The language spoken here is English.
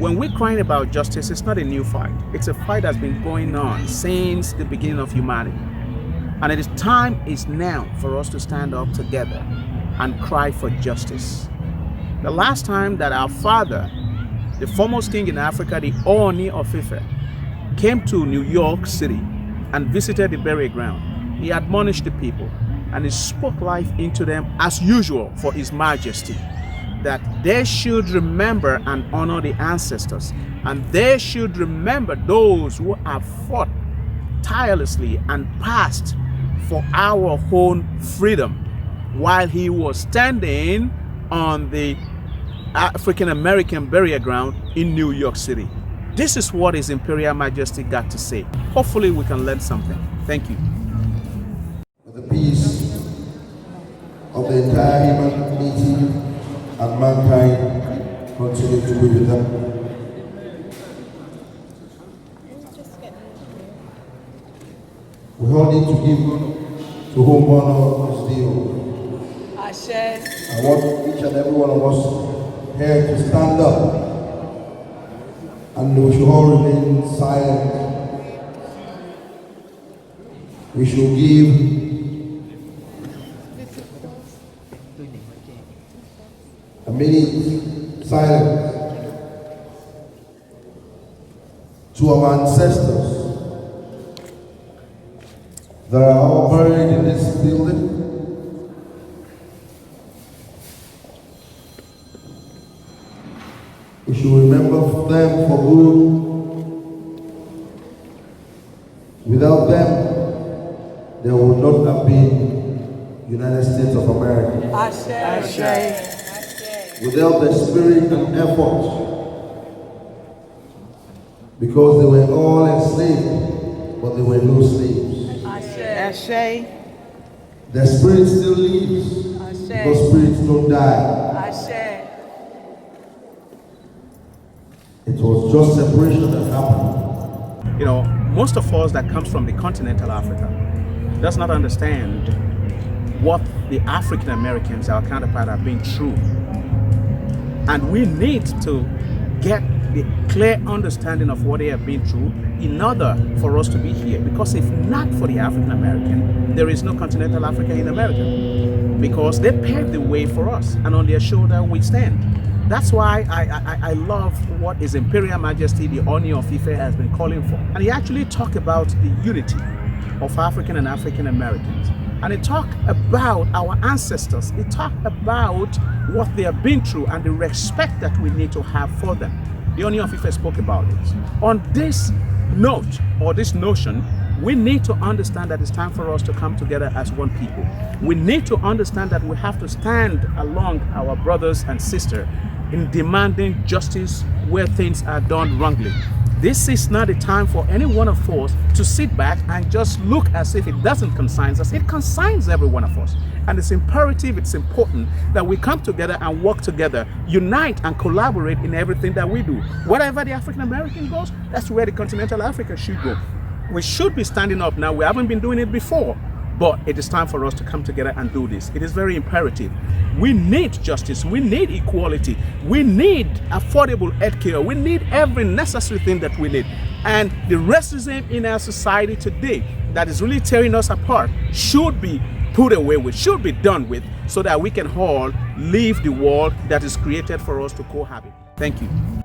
When we're crying about justice, it's not a new fight. It's a fight that's been going on since the beginning of humanity. And it is time is now for us to stand up together and cry for justice. The last time that our father, the foremost king in Africa, the Ooni of Ife, came to New York City and visited the burial ground, he admonished the people and he spoke life into them as usual for His Majesty, that they should remember and honor the ancestors, and they should remember those who have fought tirelessly and passed for our own freedom while he was standing on the African American burial ground in New York City. This is what His Imperial Majesty got to say. Hopefully we can learn something. Thank you. For the peace of the entire humanity and mankind continue to be with them. We all need to give to whom honor is due. I want each and every one of us here to stand up, and we should all remain silent. We should give a minute silence to our ancestors that are all buried in this building. We should remember them for good. Without them, there would not have been United States of America. Without the spirit and effort, because they were all enslaved, but there were no slaves. Their spirit still lives, because spirits don't die. It was just separation that happened. You know, most of us that comes from the continental Africa does not understand what the African Americans, our counterpart, have been through. And we need to get the clear understanding of what they have been through in order for us to be here. Because if not for the African American, there is no continental Africa in America. Because they paved the way for us, and on their shoulder we stand. That's why I love what His Imperial Majesty, the Ooni of Ife, has been calling for. And he actually talked about the unity of African and African Americans. And he talked about our ancestors. He talked about what they have been through and the respect that we need to have for them. The Ooni of Ife spoke about it. On this note, or this notion, we need to understand that it's time for us to come together as one people. We need to understand that we have to stand along our brothers and sisters in demanding justice where things are done wrongly. This is not a time for any one of us to sit back and just look as if it doesn't concern us. It concerns every one of us. And it's imperative, it's important that we come together and work together, unite and collaborate in everything that we do. Wherever the African American goes, that's where the continental Africa should go. We should be standing up now. We haven't been doing it before, but it is time for us to come together and do this. It is very imperative. We need justice. We need equality. We need affordable healthcare. We need every necessary thing that we need. And the racism in our society today that is really tearing us apart should be put away with, should be done with, so that we can all live the world that is created for us to cohabit. Thank you.